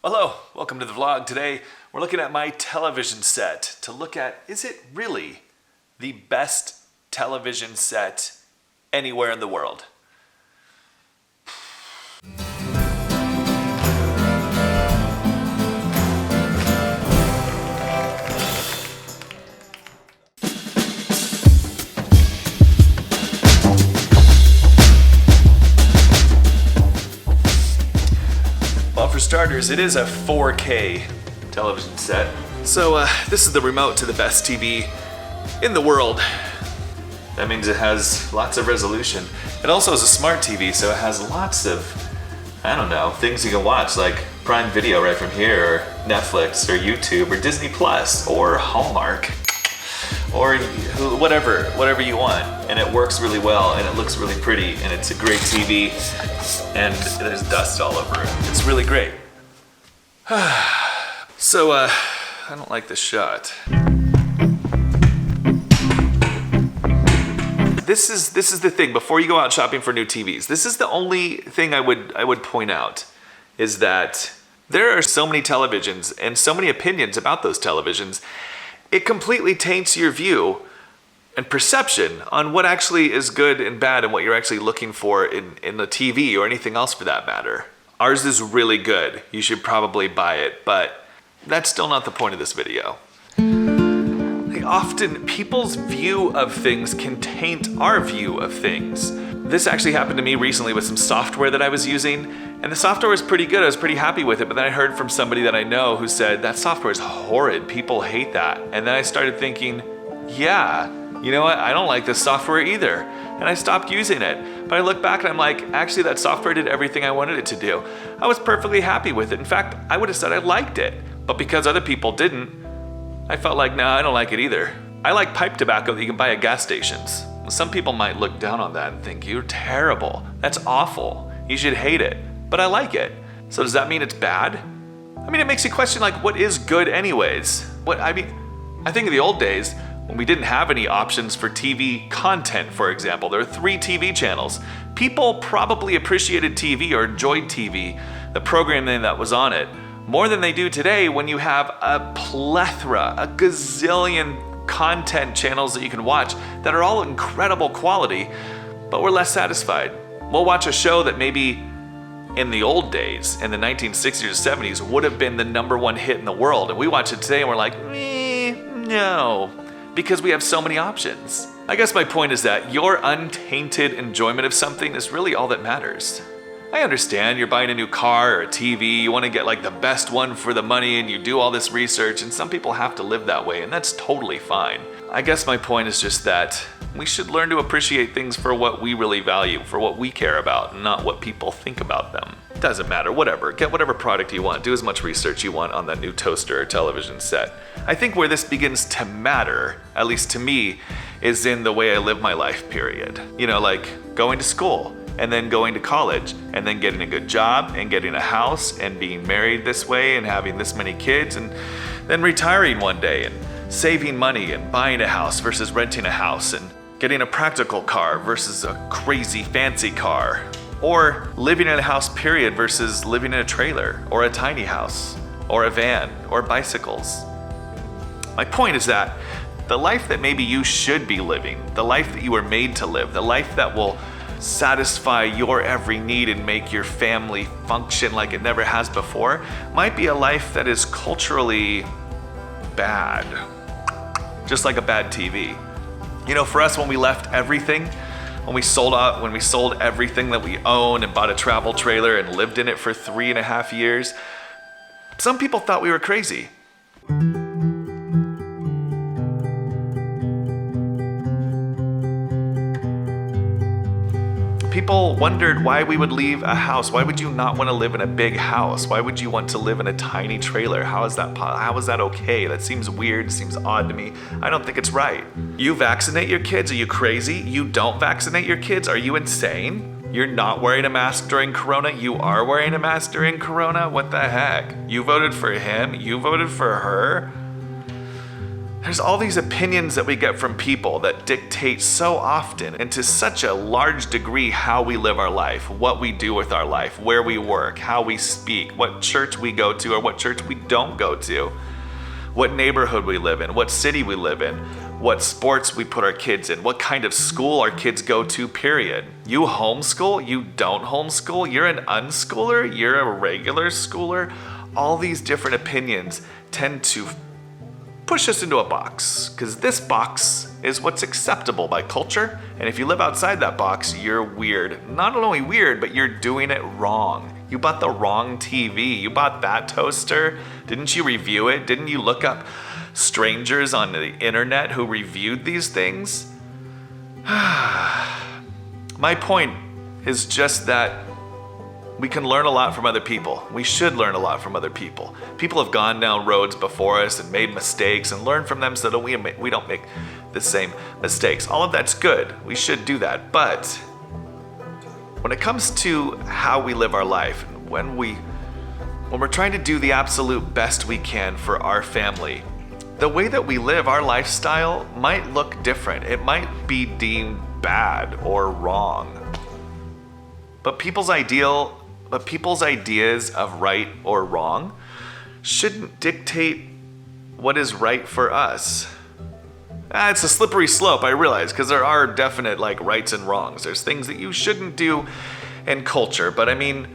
Hello, welcome to the vlog. Today we're looking at my television set to look at, is it really the best television set anywhere in the world? Well, for starters, it is a 4K television set. So this is the remote to the best TV in the world. That means it has lots of resolution. It also is a smart TV, so it has lots of, things you can watch, like Prime Video right from here, or Netflix, or YouTube, or Disney Plus, or Hallmark, or whatever you want. And it works really well, and it looks really pretty, and it's a great TV, and there's dust all over it. It's really great. So, I don't like this shot. This is the thing, before you go out shopping for new TVs, this is the only thing I would point out, is that there are so many televisions and so many opinions about those televisions. It completely taints your view and perception on what actually is good and bad and what you're actually looking for in the TV or anything else for that matter. Ours is really good. You should probably buy it, but that's still not the point of this video. Often, people's view of things can taint our view of things. This actually happened to me recently with some software that I was using, and the software was pretty good. I was pretty happy with it, but then I heard from somebody that I know who said, that software is horrid, people hate that. And then I started thinking, yeah, you know what, I don't like this software either. And I stopped using it. But I look back and I'm like, actually that software did everything I wanted it to do. I was perfectly happy with it. In fact, I would have said I liked it. But because other people didn't, I felt like, no, I don't like it either. I like pipe tobacco that you can buy at gas stations. Some people might look down on that and think, you're terrible. That's awful. You should hate it. But I like it. So does that mean it's bad? I mean, it makes you question, like, what is good anyways? I think of the old days when we didn't have any options for TV content, for example. There were 3 TV channels. People probably appreciated TV or enjoyed TV, the programming that was on it, more than they do today when you have a plethora, a gazillion content channels that you can watch that are all incredible quality, but we're less satisfied. We'll watch a show that maybe in the old days, in the 1960s or 70s, would have been the #1 hit in the world, and we watch it today and we're like, no, because we have so many options. I guess my point is that your untainted enjoyment of something is really all that matters. I understand you're buying a new car or a TV, you want to get like the best one for the money and you do all this research, and some people have to live that way, and that's totally fine. I guess my point is just that we should learn to appreciate things for what we really value, for what we care about, and not what people think about them. Doesn't matter, whatever. Get whatever product you want, do as much research you want on that new toaster or television set. I think where this begins to matter, at least to me, is in the way I live my life, period. You know, like going to school, and then going to college, and then getting a good job, and getting a house, and being married this way, and having this many kids, and then retiring one day, and saving money, and buying a house versus renting a house, and getting a practical car versus a crazy fancy car, or living in a house period versus living in a trailer, or a tiny house, or a van, or bicycles. My point is that the life that maybe you should be living, the life that you were made to live, the life that will satisfy your every need and make your family function like it never has before, might be a life that is culturally bad. Just like a bad TV. You know, for us, when we left everything, when we sold everything that we own and bought a travel trailer and lived in it for 3.5 years, some people thought we were crazy. People wondered why we would leave a house. Why would you not want to live in a big house? Why would you want to live in a tiny trailer? How is that okay? That seems weird, seems odd to me. I don't think it's right. You vaccinate your kids? Are you crazy? You don't vaccinate your kids? Are you insane? You're not wearing a mask during Corona? You are wearing a mask during Corona? What the heck? You voted for him? You voted for her? There's all these opinions that we get from people that dictate so often and to such a large degree how we live our life, what we do with our life, where we work, how we speak, what church we go to or what church we don't go to, what neighborhood we live in, what city we live in, what sports we put our kids in, what kind of school our kids go to, period. You homeschool, you don't homeschool, you're an unschooler, you're a regular schooler. All these different opinions tend to push us into a box, because this box is what's acceptable by culture, and if you live outside that box, you're weird. Not only weird, but you're doing it wrong. You bought the wrong TV. You bought that toaster. Didn't you review it? Didn't you look up strangers on the internet who reviewed these things? My point is just that we can learn a lot from other people. We should learn a lot from other people. People have gone down roads before us and made mistakes and learn from them so that we don't make the same mistakes. All of that's good. We should do that. But when it comes to how we live our life, when we're trying to do the absolute best we can for our family, the way that we live our lifestyle might look different. It might be deemed bad or wrong. But people's ideas of right or wrong shouldn't dictate what is right for us. It's a slippery slope, I realize, because there are definite rights and wrongs. There's things that you shouldn't do in culture. But I mean,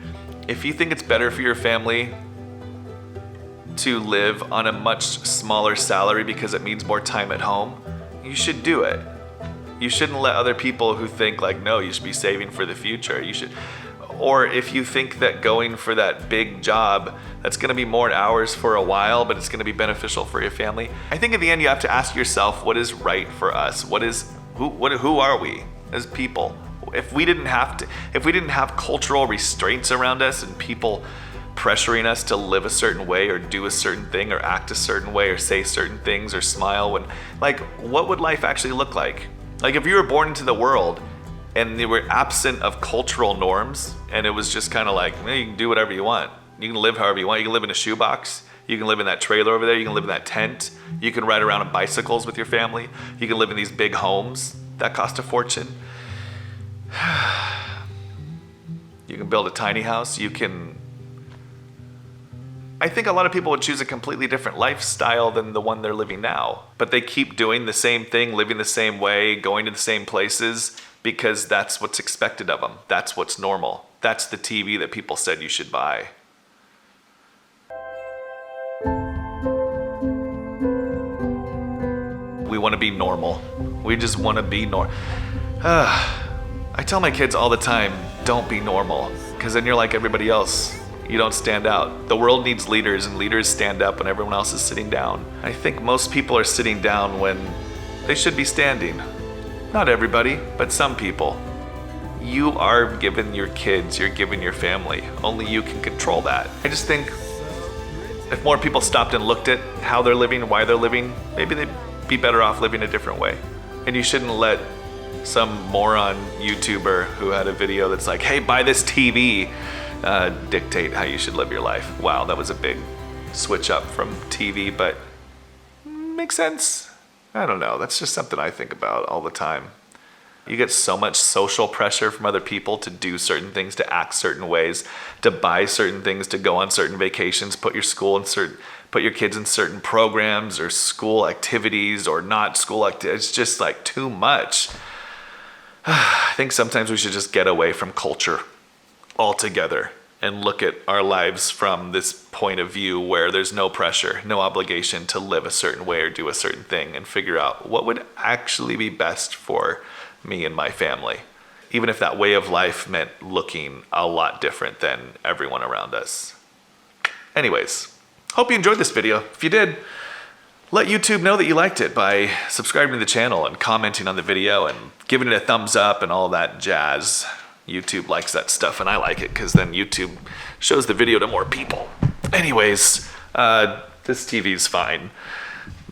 if you think it's better for your family to live on a much smaller salary because it means more time at home, you should do it. You shouldn't let other people who think no, you should be saving for the future. Or if you think that going for that big job, that's going to be more hours for a while, but it's going to be beneficial for your family. I think in the end, you have to ask yourself, what is right for us? Who are we as people? If we didn't have cultural restraints around us and people pressuring us to live a certain way or do a certain thing or act a certain way or say certain things or smile what would life actually look like? If you were born into the world and they were absent of cultural norms, and it was just kind of you can do whatever you want. You can live however you want. You can live in a shoebox. You can live in that trailer over there. You can live in that tent. You can ride around on bicycles with your family. You can live in these big homes that cost a fortune. You can build a tiny house. I think a lot of people would choose a completely different lifestyle than the one they're living now. But they keep doing the same thing, living the same way, going to the same places, because that's what's expected of them. That's what's normal. That's the TV that people said you should buy. We want to be normal. We just want to be normal. I tell my kids all the time, don't be normal, because then you're like everybody else. You don't stand out. The world needs leaders, and leaders stand up when everyone else is sitting down. I think most people are sitting down when they should be standing. Not everybody, but some people. You are giving your kids, you're giving your family. Only you can control that. I just think if more people stopped and looked at how they're living, why they're living, maybe they'd be better off living a different way. And you shouldn't let some moron YouTuber who had a video that's hey, buy this TV, dictate how you should live your life. Wow, that was a big switch up from TV, but makes sense. I don't know. That's just something I think about all the time. You get so much social pressure from other people to do certain things, to act certain ways, to buy certain things, to go on certain vacations, put your kids in certain programs or school activities or not school activities. It's just too much. I think sometimes we should just get away from culture altogether and look at our lives from this point of view where there's no pressure, no obligation to live a certain way or do a certain thing, and figure out what would actually be best for me and my family, even if that way of life meant looking a lot different than everyone around us. Anyways, hope you enjoyed this video. If you did, let YouTube know that you liked it by subscribing to the channel and commenting on the video and giving it a thumbs up and all that jazz. YouTube likes that stuff, and I like it because then YouTube shows the video to more people. Anyways, this TV's fine.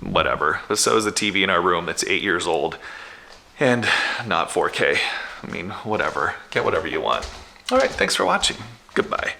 Whatever. But so is the TV in our room that's 8 years old and not 4K. I mean, whatever. Get whatever you want. All right, thanks for watching. Goodbye.